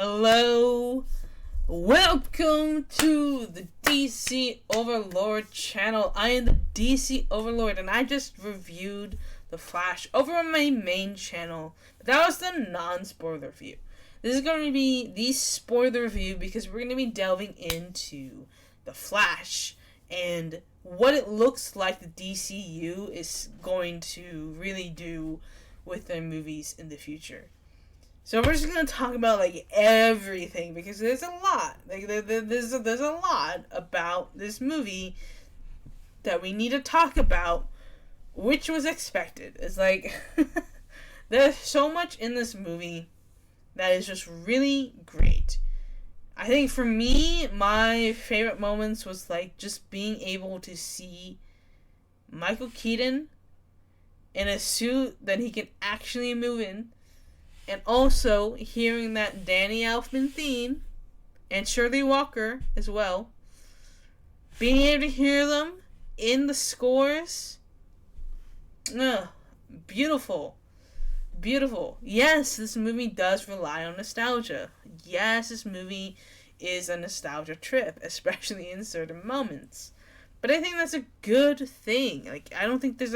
Hello, welcome to the DC Overlord channel. I am the DC Overlord, and I just reviewed The Flash over on my main channel. That was the non-spoiler review. This is going to be the spoiler review because we're going to be delving into The Flash and what it looks like the DCU is going to really do with their movies in the future. So we're just gonna talk about like everything because there's a lot. There's a lot about this movie that we need to talk about, which was expected. It's like there's so much in this movie that is just really great. I think for me, my favorite moments was like just being able to see Michael Keaton in a suit that he can actually move in. And also hearing that Danny Elfman theme and Shirley Walker as well. Being able to hear them in the scores. Beautiful. Beautiful. Yes, this movie does rely on nostalgia. Yes, this movie is a nostalgia trip, especially in certain moments. But I think that's a good thing. Like, I don't think there's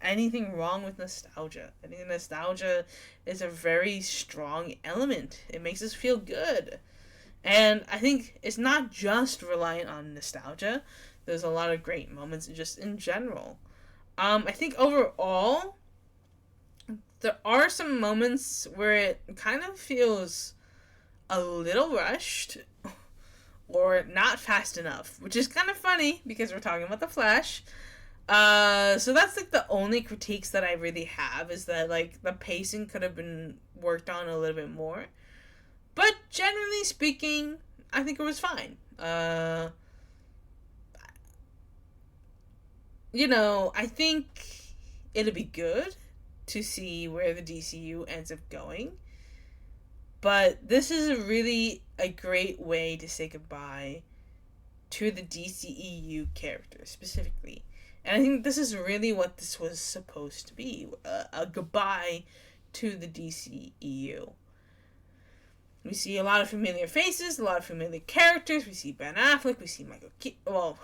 anything wrong with nostalgia. I think nostalgia is a very strong element. It makes us feel good. And I think it's not just reliant on nostalgia. There's a lot of great moments just in general. I think overall, there are some moments where it kind of feels a little rushed or not fast enough, which is kind of funny because we're talking about The Flash. So that's like the only critiques that I really have is that like the pacing could have been worked on a little bit more. But generally speaking, I think it was fine. I think it'll be good to see where the DCU ends up going. But this is really a great way to say goodbye to the DCEU characters specifically. And I think this is really what this was supposed to be. A goodbye to the DCEU. We see a lot of familiar faces, a lot of familiar characters. We see Ben Affleck, we see Michael Keaton. Well,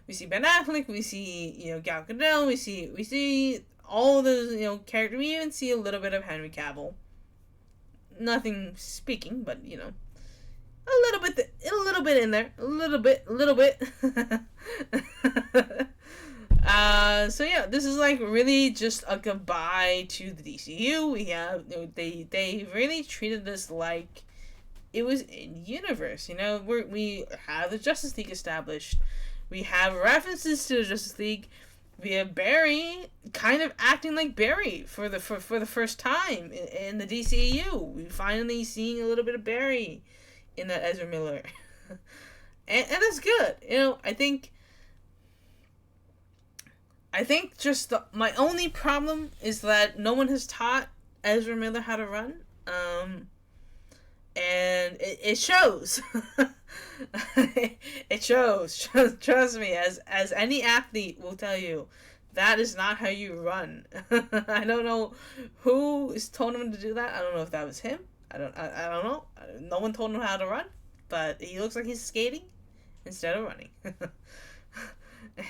we see Ben Affleck, we see, Gal Gadot, we see all those, characters. We even see a little bit of Henry Cavill. Nothing speaking, but, a little bit in there. A little bit. So yeah, this is like really just a goodbye to the DCU. We have, they really treated this like it was in universe. We have the Justice League established. We have references to the Justice League. We have Barry kind of acting like Barry for the first time in the DCU. We finally seeing a little bit of Barry in that Ezra Miller. and that's good. I think just my only problem is that no one has taught Ezra Miller how to run. And it shows. It shows. Trust me, as any athlete will tell you, that is not how you run. I don't know who is told him to do that. I don't know if that was him. I don't know. No one told him how to run, but he looks like he's skating instead of running.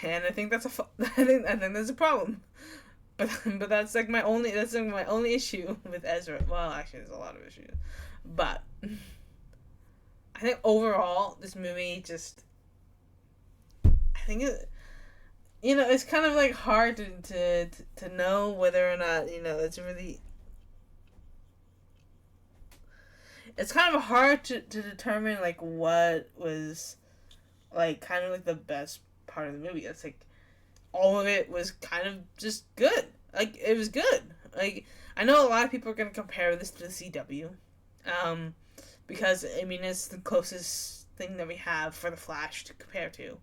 And I think that's I think that's a problem. But that's like my only issue with Ezra. Well, actually, there's a lot of issues, but I think overall this movie just, I think it's kind of like hard to know whether or not it's really. It's kind of hard to determine like what was like kind of like the best part of the movie. It's like all of it was kind of just good. Like, it was good. Like, I know a lot of people are going to compare this to the CW. Because, it's the closest thing that we have for the Flash to compare to.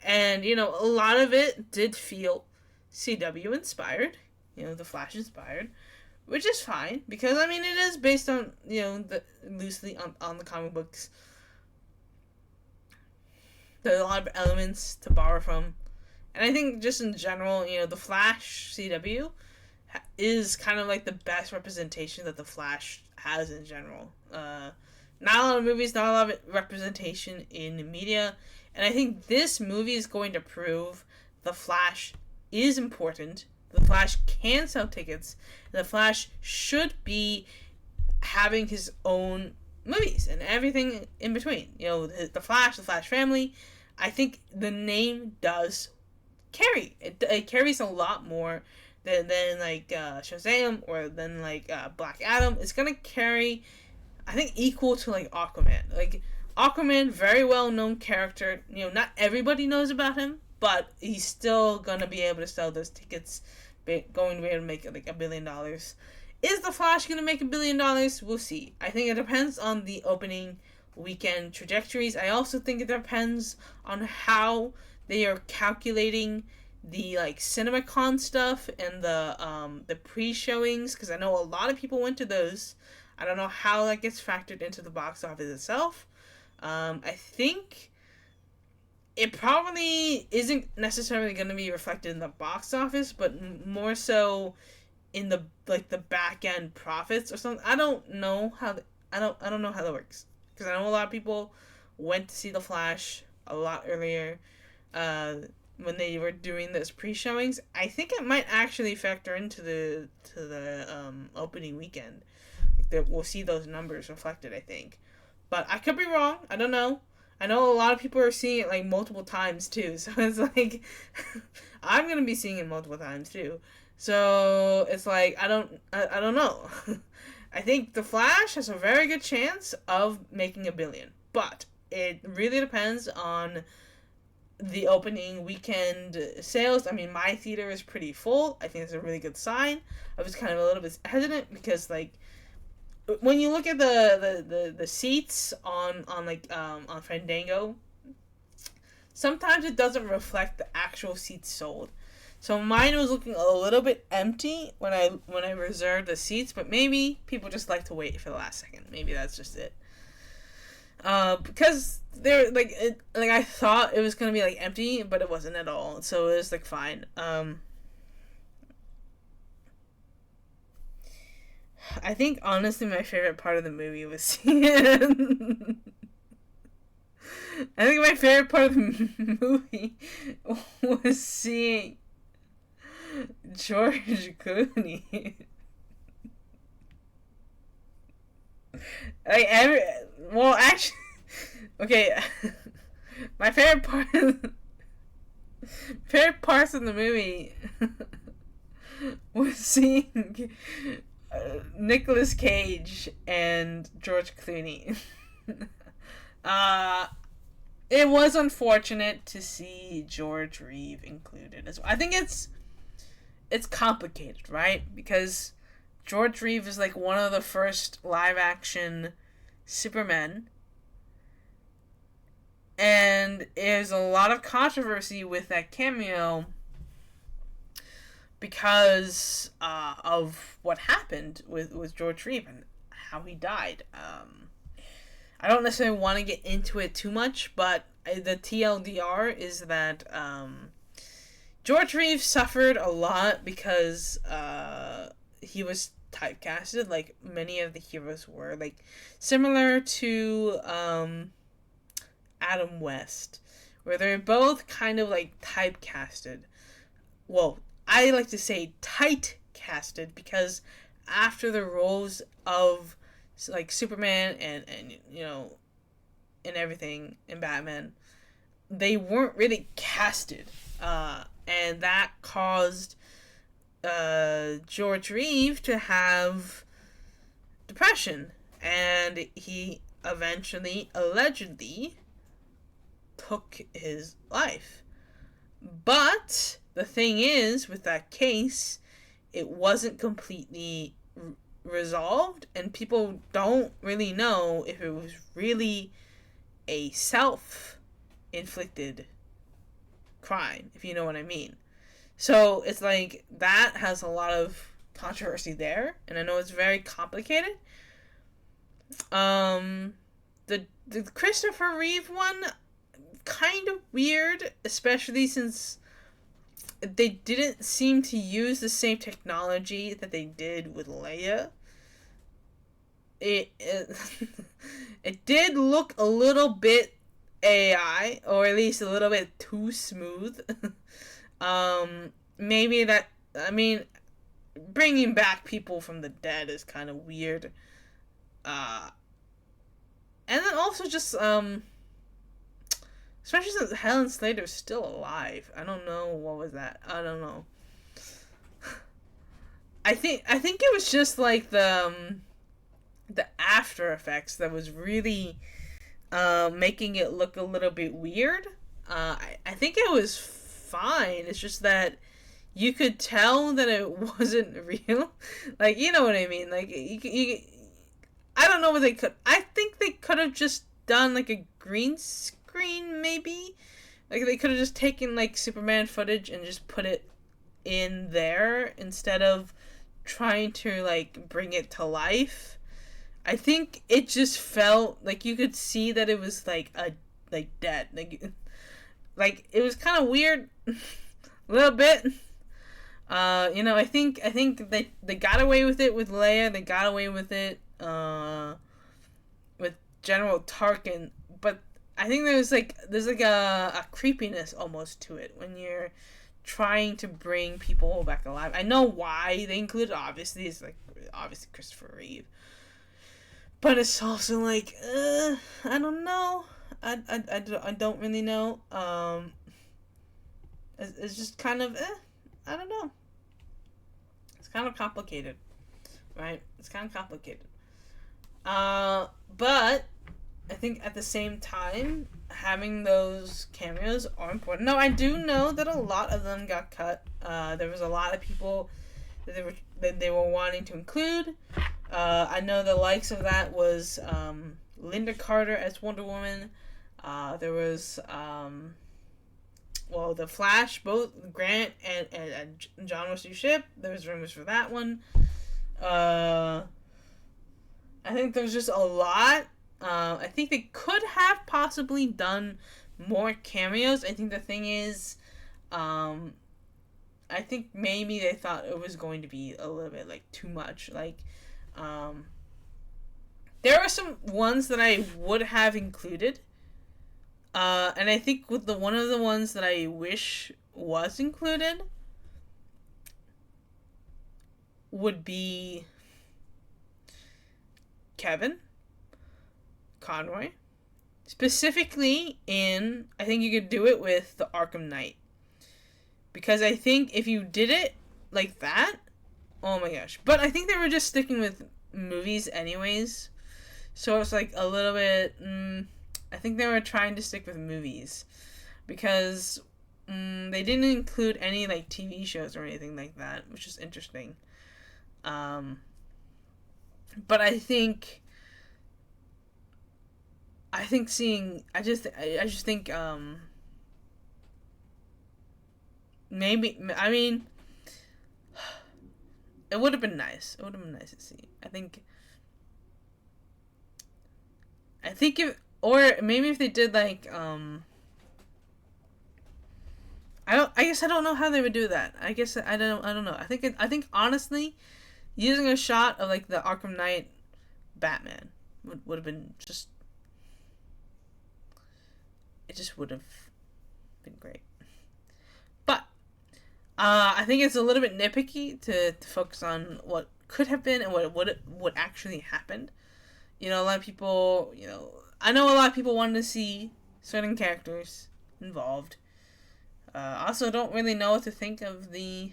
And, a lot of it did feel CW inspired. The Flash inspired. Which is fine. Because, it is based on, loosely on the comic books. There's a lot of elements to borrow from. And I think just in general, the Flash CW is kind of like the best representation that the Flash has in general. Not a lot of movies, not a lot of representation in the media, and I think this movie is going to prove The Flash is important. The Flash can sell tickets. And The Flash should be having his own movies and everything in between. You know, the Flash family. I think the name does carry. It carries a lot more than like Shazam or than like Black Adam. It's gonna carry, I think, equal to like Aquaman. Like Aquaman, very well known character. You know, not everybody knows about him, but he's still gonna be able to sell those tickets. Going to be able to make like $1 billion. Is the Flash gonna make $1 billion? We'll see. I think it depends on the opening weekend trajectories. I also think it depends on how they are calculating the like CinemaCon stuff and the pre-showings, because I know a lot of people went to those. I don't know how that gets factored into the box office itself. I think it probably isn't necessarily going to be reflected in the box office, but more so in the like the back end profits or something. I don't know how I don't know how that works, because I know a lot of people went to see The Flash a lot earlier when they were doing those pre-showings. I think it might actually factor into the opening weekend. That we'll see those numbers reflected, I think. But I could be wrong. I don't know. I know a lot of people are seeing it like multiple times too. So it's like I'm going to be seeing it multiple times too. So it's like I don't know. I think The Flash has a very good chance of making $1 billion. But it really depends on the opening weekend sales. I mean, my theater is pretty full. I think it's a really good sign. I was kind of a little bit hesitant because like when you look at the seats on Fandango, sometimes it doesn't reflect the actual seats sold. So mine was looking a little bit empty when I reserved the seats, but maybe people just like to wait for the last second. Maybe that's just it. Because they're like I thought it was gonna be like empty, but it wasn't at all. So it was like fine. I think honestly my favorite part of the movie was seeing I think my favorite part of the movie was seeing George Clooney. Actually, okay. My favorite parts of the movie was seeing Nicolas Cage and George Clooney. It was unfortunate to see George Reeve included as well. I think it's complicated, right? Because George Reeve is like one of the first live action Supermen, and there's a lot of controversy with that cameo because of what happened with George Reeve and how he died. I don't necessarily want to get into it too much, but the TLDR is that George Reeve suffered a lot because he was typecasted, like many of the heroes were, like similar to Adam West, where they're both kind of like typecasted. Well, I like to say tight casted, because after the roles of like Superman and you know and everything in Batman, they weren't really casted, and that caused George Reeve to have depression, and he eventually allegedly took his life. But the thing is, with that case, it wasn't completely resolved, and people don't really know if it was really a self-inflicted crime, if you know what I mean. So it's like that has a lot of controversy there, and I know it's very complicated. The Christopher Reeve one, kind of weird, especially since they didn't seem to use the same technology that they did with Leia. it it did look a little bit AI, or at least a little bit too smooth. Maybe that, I mean, bringing back people from the dead is kind of weird. Uh, and then also just, especially since Helen Slater's still alive. I don't know what was that. I don't know. I think it was just like the after effects that was really making it look a little bit weird. I think it was fine. It's just that you could tell that it wasn't real. Like, you know what I mean? Like, I don't know what they could. I think they could have just done like a green screen, maybe. Like, they could have just taken like Superman footage and just put it in there instead of trying to like bring it to life. I think it just felt like you could see that it was like dead. Like it was kind of weird, a little bit. I think they got away with it with Leia. They got away with it with General Tarkin, but I think there's like a creepiness almost to it when you're trying to bring people back alive. I know why they included, obviously, it's like obviously Christopher Reeve. But it's also like, I don't know. I don't really know. It's just kind of, I don't know. It's kind of complicated, right? It's kind of complicated. But I think at the same time, having those cameos are important. No, I do know that a lot of them got cut. There was a lot of people that they were wanting to include. I know the likes of that was Linda Carter as Wonder Woman. There was the Flash, both Grant and John Wesley Shipp. There was rumors for that one. I think there's just a lot. I think they could have possibly done more cameos. I think the thing is, I think maybe they thought it was going to be a little bit like too much. Like, there are some ones that I would have included, and I think with one of the ones that I wish was included would be Kevin Conroy. Specifically I think you could do it with the Arkham Knight. Because I think if you did it like that, oh my gosh. But I think they were just sticking with movies anyways. So it's like a little bit, I think they were trying to stick with movies. Because they didn't include any like TV shows or anything like that, which is interesting. But I just think maybe, I mean, it would have been nice. It would have been nice to see. I think if, or maybe if they did like, I guess I don't know how they would do that. I guess I don't know. I think honestly, using a shot of like the Arkham Knight Batman would have been just, it just would have been great. But I think it's a little bit nitpicky to focus on what could have been and what actually happened. You know, a lot of people, I know a lot of people wanted to see certain characters involved. Also, don't really know what to think of the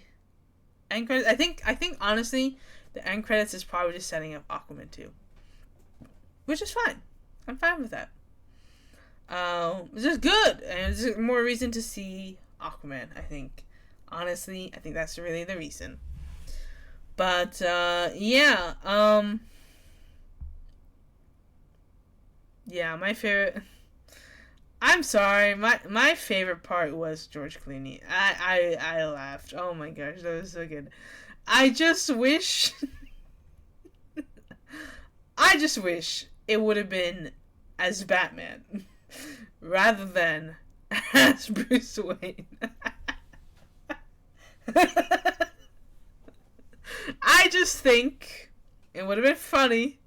end credits. I think honestly, the end credits is probably just setting up Aquaman 2, which is fine. I'm fine with that. It's just good, and it's just more reason to see Aquaman. I think, honestly, I think that's really the reason. But yeah, my favorite. I'm sorry, my favorite part was George Clooney. I laughed. Oh my gosh, that was so good. I just wish it would have been as Batman rather than as Bruce Wayne. I just think it would have been funny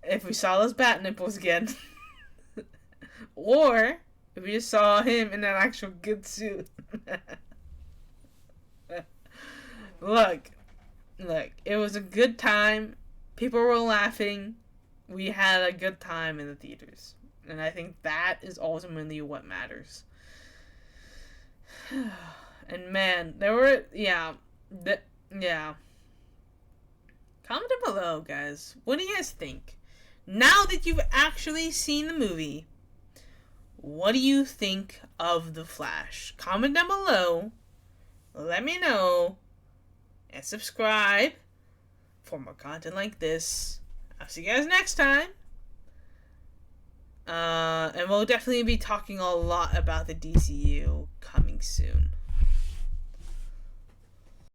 if we saw those bat nipples again. Or if we just saw him in an actual good suit. Look, it was a good time. People were laughing. We had a good time in the theaters. And I think that is ultimately what matters. And man, there were, yeah. Comment down below, guys. What do you guys think? Now that you've actually seen the movie, what do you think of The Flash? Comment down below. Let me know. And subscribe for more content like this. I'll see you guys next time. And we'll definitely be talking a lot about the DCU coming soon.